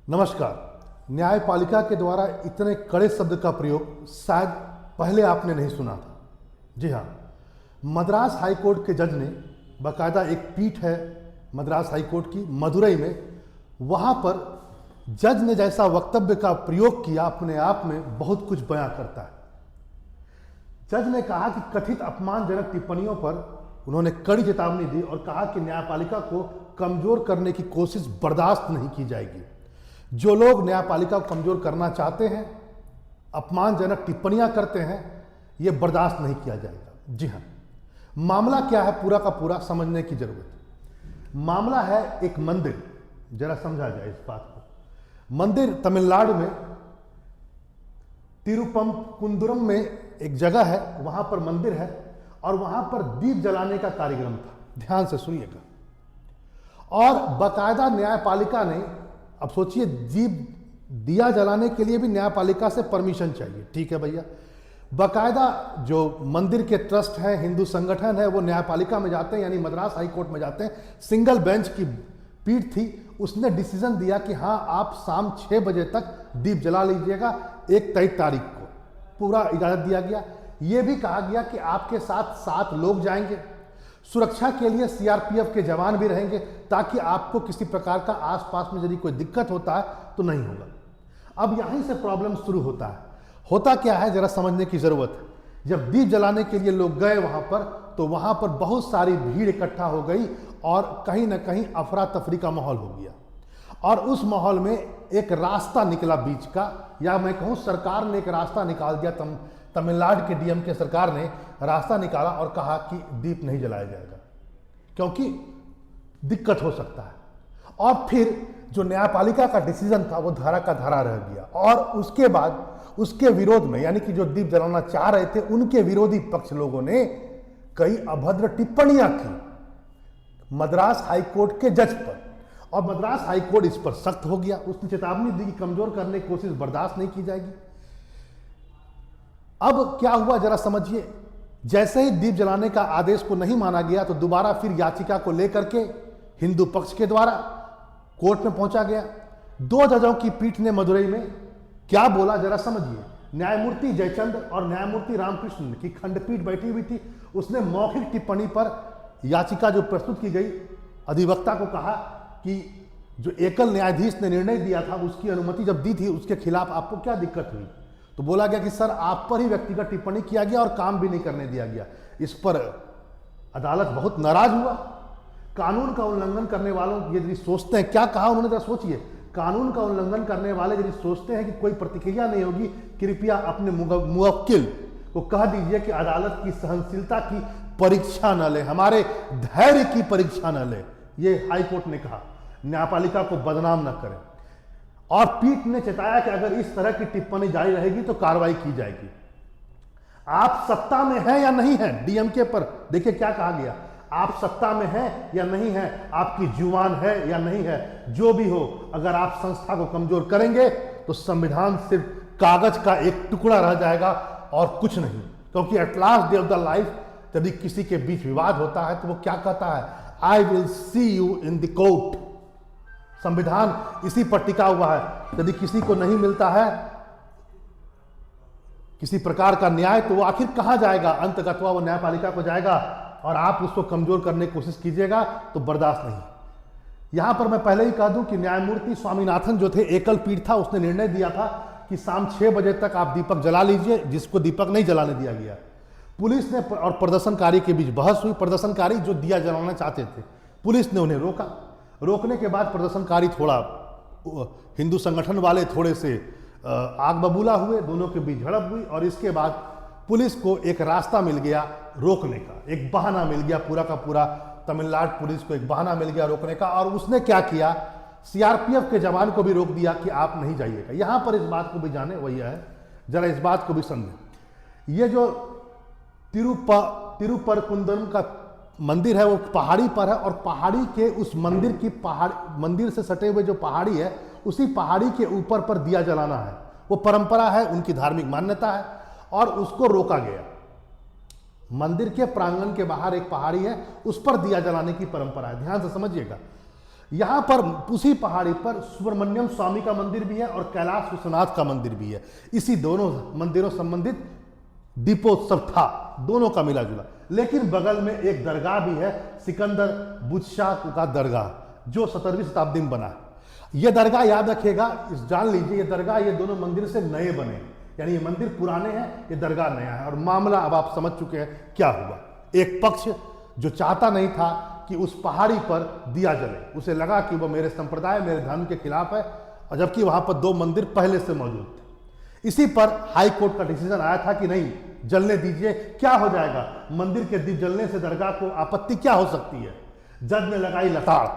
नमस्कार। न्यायपालिका के द्वारा इतने कड़े शब्द का प्रयोग शायद पहले आपने नहीं सुना था। जी हाँ, मद्रास हाई कोर्ट के जज ने, बाकायदा एक पीठ है मद्रास हाई कोर्ट की मदुरई में, वहाँ पर जज ने जैसा वक्तव्य का प्रयोग किया अपने आप में बहुत कुछ बयां करता है। जज ने कहा कि कथित अपमानजनक टिप्पणियों पर उन्होंने कड़ी चेतावनी दी और कहा कि न्यायपालिका को कमजोर करने की कोशिश बर्दाश्त नहीं की जाएगी। जो लोग न्यायपालिका को कमजोर करना चाहते हैं, अपमानजनक टिप्पणियां करते हैं, ये बर्दाश्त नहीं किया जाएगा। जी हाँ, मामला क्या है पूरा का पूरा समझने की जरूरत है। मामला है एक मंदिर, जरा समझा जाए इस बात को। मंदिर तमिलनाडु में तिरुपंकुंद्रम में एक जगह है, वहां पर मंदिर है और वहां पर दीप जलाने का कार्यक्रम था। ध्यान से सुनिएगा। और बाकायदा न्यायपालिका ने, अब सोचिए, दिया जलाने के लिए भी न्यायपालिका से परमिशन चाहिए। ठीक है भैया, बाकायदा जो मंदिर के ट्रस्ट हैं, हिंदू संगठन है, वो न्यायपालिका में जाते हैं, यानी मद्रास हाई कोर्ट में जाते हैं। सिंगल बेंच की पीठ थी, उसने डिसीजन दिया कि हाँ, आप शाम 6 बजे तक दीप जला लीजिएगा। एक तय तारीख को पूरा इजाजत दिया गया। यह भी कहा गया कि आपके साथ 7 लोग जाएंगे, सुरक्षा के लिए सीआरपीएफ के जवान भी रहेंगे, ताकि आपको किसी प्रकार का आसपास में यदि कोई दिक्कत होता है तो नहीं होगा। अब यहीं से प्रॉब्लम शुरू होता है। होता क्या है, जरा समझने की जरूरत है। जब दीप जलाने के लिए लोग गए वहां पर, तो वहां पर बहुत सारी भीड़ इकट्ठा हो गई और कहीं ना कहीं अफरा तफरी का माहौल हो गया। और उस माहौल में एक रास्ता निकला बीच का, या मैं कहूं सरकार ने एक रास्ता निकाल दिया। तमिलनाडु के डीएम के सरकार ने रास्ता निकाला और कहा कि दीप नहीं जलाया जाएगा क्योंकि दिक्कत हो सकता है। और फिर जो न्यायपालिका का डिसीजन था वो धारा का धारा रह गया। और उसके बाद उसके विरोध में, यानी कि जो दीप जलाना चाह रहे थे, उनके विरोधी पक्ष लोगों ने कई अभद्र टिप्पणियां की मद्रास हाई कोर्ट के जज पर, और मद्रास हाई कोर्ट इस पर सख्त हो गया। उसने चेतावनी दी कि कमजोर करने की कोशिश बर्दाश्त नहीं की जाएगी। अब क्या हुआ जरा समझिए। जैसे ही दीप जलाने का आदेश को नहीं माना गया, तो दोबारा फिर याचिका को लेकर के हिंदू पक्ष के द्वारा कोर्ट में पहुंचा गया। 2 जजों की पीठ ने मदुरई में क्या बोला जरा समझिए। न्यायमूर्ति जयचंद और न्यायमूर्ति रामकृष्ण की खंडपीठ बैठी हुई थी। उसने मौखिक टिप्पणी पर याचिका जो प्रस्तुत की गई, अधिवक्ता को कहा कि जो एकल न्यायाधीश ने निर्णय दिया था, उसकी अनुमति जब दी थी, उसके खिलाफ आपको क्या दिक्कत हुई। तो बोला गया कि सर, आप पर ही व्यक्तिगत टिप्पणी किया गया और काम भी नहीं करने दिया गया। इस पर अदालत बहुत नाराज हुआ। कानून का उल्लंघन करने वालों यदि सोचते हैं, क्या कहा उन्होंने जरा सोचिए, कानून का उल्लंघन करने वाले यदि सोचते हैं कि कोई प्रतिक्रिया नहीं होगी, कृपया अपने मुवक्किल को कह दीजिए कि अदालत की सहनशीलता की परीक्षा न ले, हमारे धैर्य की परीक्षा न ले। ये हाईकोर्ट ने कहा, न्यायपालिका को बदनाम न करें। और पीठ ने चेताया कि अगर इस तरह की टिप्पणी जारी रहेगी तो कार्रवाई की जाएगी। आप सत्ता में हैं या नहीं हैं, डीएमके पर देखिए क्या कहा गया, आप सत्ता में हैं या नहीं हैं, आपकी जुबान है या नहीं है, जो भी हो, अगर आप संस्था को कमजोर करेंगे तो संविधान सिर्फ कागज का एक टुकड़ा रह जाएगा और कुछ नहीं। क्योंकि at last day of the life यदि किसी के बीच विवाद होता है तो वो क्या कहता है, I will see you in the court. संविधान इसी पर टिका हुआ है। यदि किसी को नहीं मिलता है किसी प्रकार का न्याय, तो वो आखिर कहां जाएगा, अंततः वो न्यायपालिका को जाएगा। और आप उसको कमजोर करने की कोशिश कीजिएगा तो बर्दाश्त नहीं। यहां पर मैं पहले ही कह दूं कि न्यायमूर्ति स्वामीनाथन जो थे, एकल पीठ था, उसने निर्णय दिया था कि शाम 6 बजे तक आप दीपक जला लीजिए, जिसको दीपक नहीं जलाने दिया गया। पुलिस ने और प्रदर्शनकारी के बीच बहस हुई। प्रदर्शनकारी जो दिया जलाना चाहते थे, पुलिस ने उन्हें रोका। रोकने के बाद प्रदर्शनकारी थोड़ा, हिंदू संगठन वाले थोड़े से आग बबूला हुए, दोनों के बीच झड़प हुई। और इसके बाद पुलिस को एक रास्ता मिल गया रोकने का, एक बहाना मिल गया, पूरा का पूरा तमिलनाडु पुलिस को एक बहाना मिल गया रोकने का। और उसने क्या किया, सीआरपीएफ के जवान को भी रोक दिया कि आप नहीं जाइएगा। यहां पर इस बात को भी जाने, वही है, जरा इस बात को भी समझें। ये जो तिरुपरकुंदरम का मंदिर है वो पहाड़ी पर है, और पहाड़ी के उस मंदिर की मंदिर से सटे हुए जो पहाड़ी है, उसी पहाड़ी के ऊपर पर दिया जलाना है। वो परंपरा है, उनकी धार्मिक मान्यता है, और उसको रोका गया। मंदिर के प्रांगण के बाहर एक पहाड़ी है, उस पर दिया जलाने की परंपरा है। ध्यान से समझिएगा। यहां पर उसी पहाड़ी पर सुब्रमण्यम स्वामी का मंदिर भी है और कैलाश विश्वनाथ का मंदिर भी है। इसी दोनों मंदिरों संबंधित दीपोत्सव था, दोनों का मिला जुला। लेकिन बगल में एक दरगाह भी है, सिकंदर बुदशाह का दरगाह, जो 17वीं शताब्दी में बना। यह दरगाह याद रखिएगा, जान लीजिए, ये दरगाह ये दोनों मंदिर से नए बने, यानी ये मंदिर पुराने हैं, ये दरगाह नया है। और मामला अब आप समझ चुके हैं क्या हुआ। एक पक्ष जो चाहता नहीं था कि उस पहाड़ी पर दिया जले, उसे लगा कि वह मेरे संप्रदाय, मेरे धर्म के खिलाफ है, और जबकि वहां पर 2 मंदिर पहले से मौजूद थे। इसी पर हाई कोर्ट का डिसीजन आया था कि नहीं, जलने दीजिए, क्या हो जाएगा, मंदिर के दीप जलने से दरगाह को आपत्ति क्या हो सकती है। जज ने लगाई लताड़,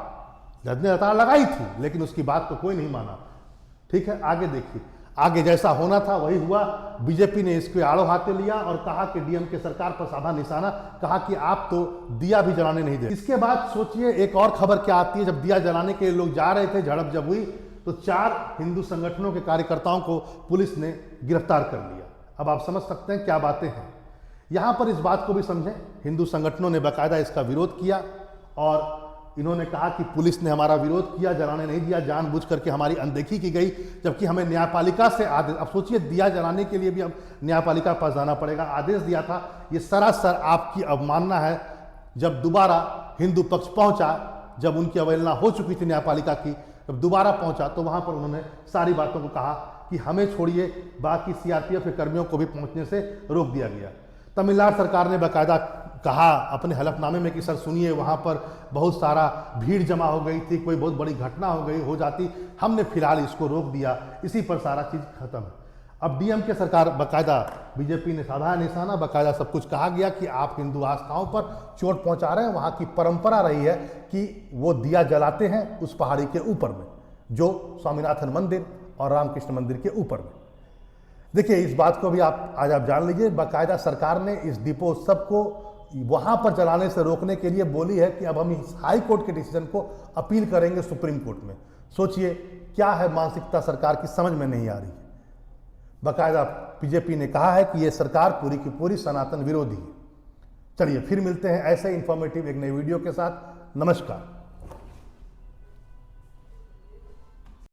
जज ने लताड़ लगाई थी, लेकिन उसकी बात तो कोई नहीं माना। ठीक है, आगे देखिए, आगे जैसा होना था वही हुआ। बीजेपी ने इसको आड़ो हाथे लिया और कहा कि डीएमके सरकार पर साधा निशाना, कहा कि आप तो दिया भी जलाने नहीं दे। इसके बाद सोचिए एक और खबर क्या आती है, जब दिया जलाने के लोग जा रहे थे, झड़प जब हुई तो 4 हिंदू संगठनों के कार्यकर्ताओं को पुलिस ने गिरफ्तार कर लिया। अब आप समझ सकते हैं क्या बातें हैं। यहां पर इस बात को भी समझें, हिंदू संगठनों ने बाकायदा इसका विरोध किया और इन्होंने कहा कि पुलिस ने हमारा विरोध किया, जलाने नहीं दिया, जानबूझ करके हमारी अनदेखी की गई, जबकि हमें न्यायपालिका से आदेश, अब सोचिए दिया जलाने के लिए भी अब न्यायपालिका पास जाना पड़ेगा, आदेश दिया था। ये सरासर आपकी अवमानना है। जब दोबारा हिंदू पक्ष पहुंचा, जब उनकी अवहेलना हो चुकी थी न्यायपालिका की, जब दोबारा पहुंचा तो वहां पर उन्होंने सारी बातों को कहा कि हमें छोड़िए, बाकी सीआरपीएफ के कर्मियों को भी पहुंचने से रोक दिया गया। तमिलनाडु सरकार ने बाकायदा कहा अपने हलफनामे में कि सर सुनिए, वहाँ पर बहुत सारा भीड़ जमा हो गई थी, कोई बहुत बड़ी घटना हो जाती, हमने फिलहाल इसको रोक दिया, इसी पर सारा चीज़ खत्म है। अब डीएमके सरकार बाकायदा, बीजेपी ने साधा निशाना, बाकायदा सब कुछ कहा गया कि आप हिंदू आस्थाओं पर चोट पहुंचा रहे हैं। वहाँ की परंपरा रही है कि वो दिया जलाते हैं उस पहाड़ी के ऊपर में, जो स्वामीनाथन मंदिर और रामकृष्ण मंदिर के ऊपर में। देखिए, इस बात को भी आज आप जान लीजिए, बाकायदा सरकार ने इस दीपोत्सव को वहां पर जलाने से रोकने के लिए बोली है कि अब हम इस हाई कोर्ट के डिसीजन को अपील करेंगे सुप्रीम कोर्ट में। सोचिए क्या है मानसिकता सरकार की, समझ में नहीं आ रही है। बाकायदा बीजेपी ने कहा है कि यह सरकार पूरी की पूरी सनातन विरोधी है। चलिए फिर मिलते हैं ऐसे इंफॉर्मेटिव एक नई वीडियो के साथ। नमस्कार।